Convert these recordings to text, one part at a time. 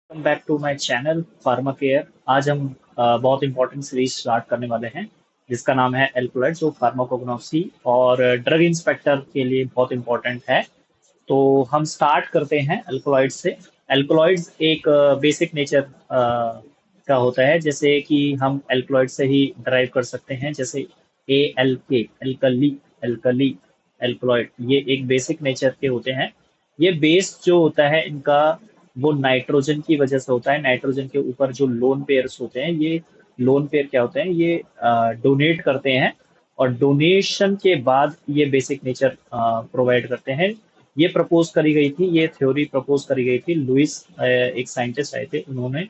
Welcome back to my channel Pharma Care. आज हम बहुत इंपॉर्टेंट सीरीज स्टार्ट करने वाले हैं जिसका नाम है एल्कोलॉइड, जो फार्माकोग्नोसी और ड्रग इंस्पेक्टर के लिए बहुत इंपॉर्टेंट है। तो हम स्टार्ट करते हैं एल्कोलॉइड से। एल्कोलॉइड्स एक बेसिक नेचर का होता है, जैसे कि हम एल्कोलॉइड से ही ड्राइव कर सकते हैं, जैसे ए एल के, एल्कली, एल्कली, एल्कोलॉइड, ये एक बेसिक नेचर के होते हैं। ये बेस जो होता है इनका, वो नाइट्रोजन की वजह से होता है। नाइट्रोजन के ऊपर जो लोन पेयर्स होते हैं, ये लोन पेयर क्या होते हैं, ये डोनेट करते हैं और डोनेशन के बाद ये बेसिक नेचर प्रोवाइड करते हैं। ये प्रपोज करी गई थी, ये थ्योरी प्रपोज करी गई थी, लुइस एक साइंटिस्ट आए थे उन्होंने।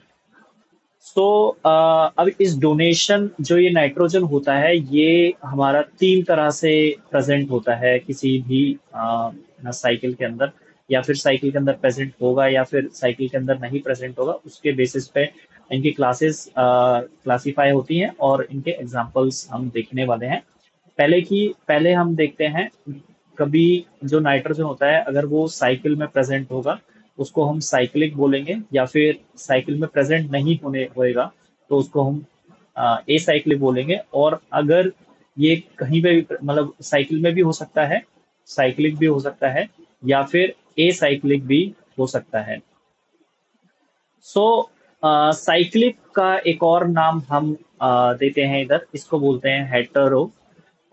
सो अब इस डोनेशन, जो ये नाइट्रोजन होता है, ये हमारा तीन तरह से प्रेजेंट होता है किसी भी साइकिल के अंदर। या फिर साइकिल के अंदर प्रेजेंट होगा या फिर साइकिल के अंदर नहीं प्रेजेंट होगा, उसके बेसिस पे इनकी क्लासेस क्लासिफाई होती हैं और इनके एग्जांपल्स हम देखने वाले हैं। पहले हम देखते हैं, कभी जो नाइट्रोजन होता है अगर वो साइकिल में प्रेजेंट होगा उसको हम साइक्लिक बोलेंगे, या फिर साइकिल में प्रेजेंट नहीं होने होएगा तो उसको हम ए साइक्लिक बोलेंगे। और अगर ये कहीं पे भी, मतलब साइकिल में भी हो सकता है, साइक्लिक भी हो सकता है, या फिर ए साइक्लिक भी हो सकता है। सो साइक्लिक का एक और नाम हम देते हैं इधर, इसको बोलते हैं हेटेरो,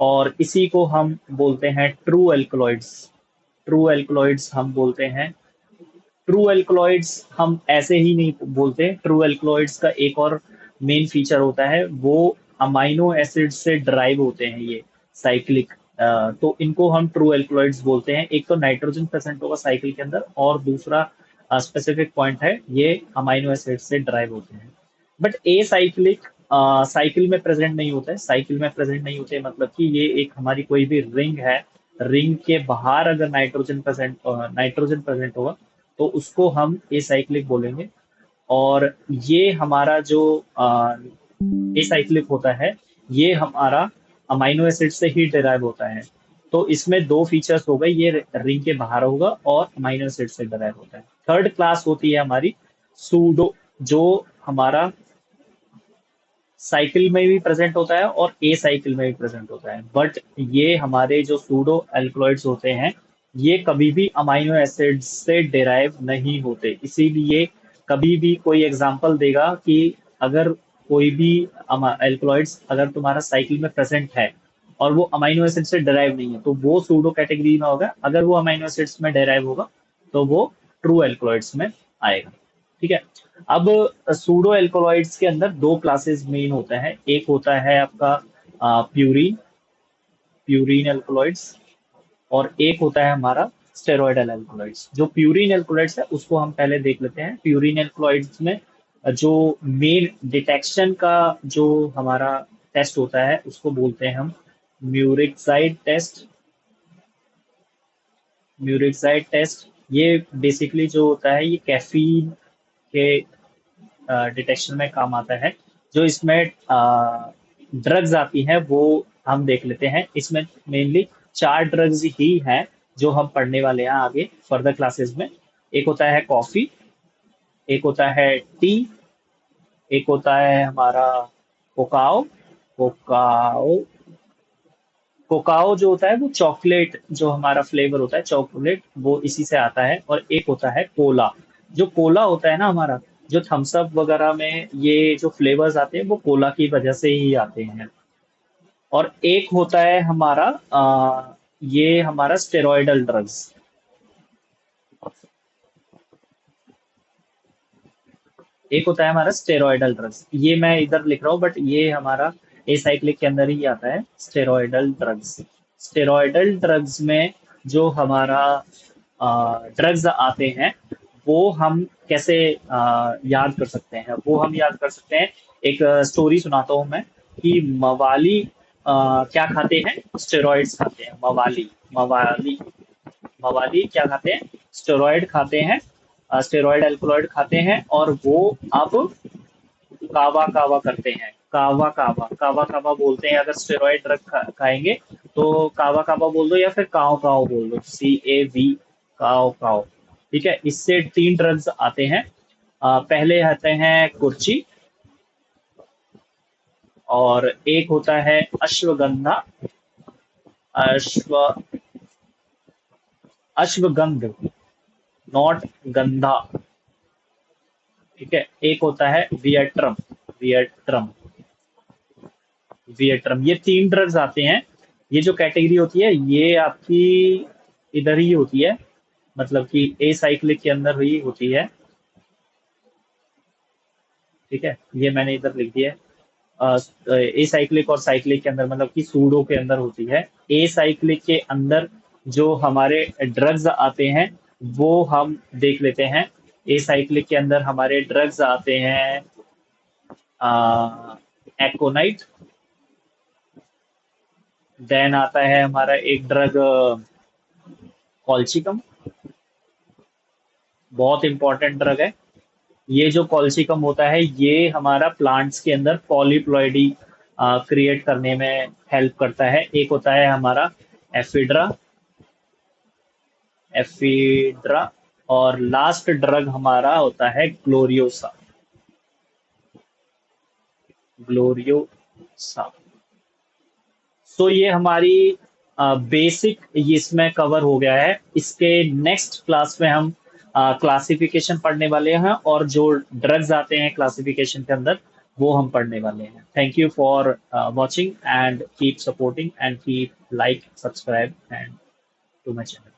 और इसी को हम बोलते हैं ट्रू एल्कलॉइड्स। ट्रू एल्कलॉइड्स हम बोलते हैं। ट्रू एल्कलॉइड्स हम ऐसे ही नहीं बोलते। ट्रू एल्कलॉइड्स का एक और मेन फीचर होता है, वो अमाइनो एसिड से ड्राइव होते हैं ये साइक्लिक। तो इनको हम ट्रू एल्कलॉइड्स बोलते हैं। एक तो नाइट्रोजन प्रेजेंट होगा साइकिल के अंदर, और दूसरा स्पेसिफिक पॉइंट है, ये अमाइनो एसिड से ड्राइव होते हैं। बट ए साइक्लिक साइकिल में प्रेजेंट नहीं होता है। साइकिल में प्रेजेंट नहीं होते मतलब कि ये एक हमारी कोई भी रिंग है, रिंग के बाहर अगर नाइट्रोजन प्रेजेंट होगा तो उसको हम एसाइक्लिक बोलेंगे। और ये हमारा जो एसाइक्लिक होता है, ये हमारा अमाइनो एसिड से ही डिराइव होता है। तो इसमें दो फीचर्स हो गए, ये रिंग के बाहर होगा और अमाइनो एसिड से डिराइव होता है। थर्ड क्लास होती है हमारी सूडो, जो हमारा साइकिल में भी प्रेजेंट होता है और ए साइकिल में भी प्रेजेंट होता है। बट ये हमारे जो सूडो एल्कलॉइड्स होते हैं, ये कभी भी अमाइनो एसिड से डिराइव नहीं होते। इसीलिए कभी भी कोई एग्जांपल देगा कि अगर कोई भी एल्कलॉइड्स अगर तुम्हारा साइकिल में प्रेजेंट है और वो अमाइनो एसिड से डिराइव नहीं है, तो वो सूडो कैटेगरी में होगा। अगर वो अमाइनो एसिड्स में डिराइव होगा तो वो ट्रू एल्कलॉइड्स में आएगा। ठीक है। अब सूडो एल्कोलॉइड्स के अंदर दो क्लासेस मेन होते हैं। एक होता है आपका प्यूरिन, प्यूरिन एल्कोलॉइड्स, और एक होता है हमारा स्टेरॉयडल एल्कोलॉइड्स। जो प्यूरिन एल्कोलॉइड्स है उसको हम पहले देख लेते हैं। प्यूरिन एल्कोलॉइड्स में जो मेन डिटेक्शन का जो हमारा टेस्ट होता है उसको बोलते हैं हम म्यूरिकजाइड टेस्ट। म्यूरिकजाइड टेस्ट, ये बेसिकली जो होता है ये कैफीन के डिटेक्शन में काम आता है। जो इसमें ड्रग्स आती हैं वो हम देख लेते हैं। इसमें मेनली चार ड्रग्स ही हैं जो हम पढ़ने वाले हैं आगे फर्दर क्लासेस में। एक होता है कॉफी, एक होता है टी, एक होता है हमारा कोकाओ। कोकाओ कोकाओ जो होता है वो चॉकलेट, जो हमारा फ्लेवर होता है चॉकलेट, वो इसी से आता है। और एक होता है कोला। जो कोला होता है ना हमारा, जो थम्स अप वगैरह में ये जो फ्लेवर्स आते हैं वो कोला की वजह से ही आते हैं। और एक होता है हमारा ये हमारा स्टेरॉयडल ड्रग्स। एक होता है हमारा स्टेरॉयडल ड्रग्स, ये मैं इधर लिख रहा हूँ बट ये हमारा एसाइक्लिक के अंदर ही आता है, स्टेरॉयडल ड्रग्स। स्टेरॉयडल ड्रग्स में जो हमारा ड्रग्स आते हैं वो हम कैसे याद कर सकते हैं, वो हम याद कर सकते हैं। एक स्टोरी सुनाता हूँ मैं कि मवाली क्या खाते हैं, स्टेरॉइड्स खाते हैं। मवाली, मवाली, मवाली क्या खाते हैं, स्टेरॉइड खाते हैं, स्टेरॉइड एल्कोलॉइड खाते हैं। और वो अब कावा कावा करते हैं। कावा कावा, कावा कावा बोलते हैं। अगर स्टेरॉइड ड्रग खाएंगे तो कावा कावा बोल दो या फिर काओ काओ बोल दो, CAV, काओ काओ। ठीक है, इससे तीन ड्रग्स आते हैं। पहले आते हैं कुर्ची, और एक होता है अश्वगंधा, अश्व अश्वगंध, नॉट गंधा। ठीक है, एक होता है वियट्रम, वियट्रम, वियट्रम। ये 3 ड्रग्स आते हैं। ये जो कैटेगरी होती है ये आपकी इधर ही होती है, मतलब कि ए साइक्लिक के अंदर ही होती है। ठीक है, ये मैंने इधर लिख दिया है। ए साइक्लिक और साइक्लिक के अंदर, मतलब कि सूडो के अंदर होती है। ए साइक्लिक के अंदर जो हमारे ड्रग्स आते हैं वो हम देख लेते हैं। ए साइक्लिक के अंदर हमारे ड्रग्स आते हैं एकोनाइट। देन आता है हमारा एक ड्रग कॉल्चिकम, बहुत इंपॉर्टेंट ड्रग है। ये जो कॉल्सिकम होता है ये हमारा प्लांट्स के अंदर पॉलीप्लॉइडी क्रिएट करने में हेल्प करता है। एक होता है हमारा एफिड्रा, एफिड्रा। और लास्ट ड्रग हमारा होता है ग्लोरियोसा, ग्लोरियोसा। सो ये हमारी बेसिक इसमें कवर हो गया है। इसके नेक्स्ट क्लास में हम क्लासिफिकेशन पढ़ने वाले हैं, और जो ड्रग्स आते हैं क्लासिफिकेशन के अंदर वो हम पढ़ने वाले हैं। Thank you for watching, and keep supporting, and keep like, subscribe and to my channel.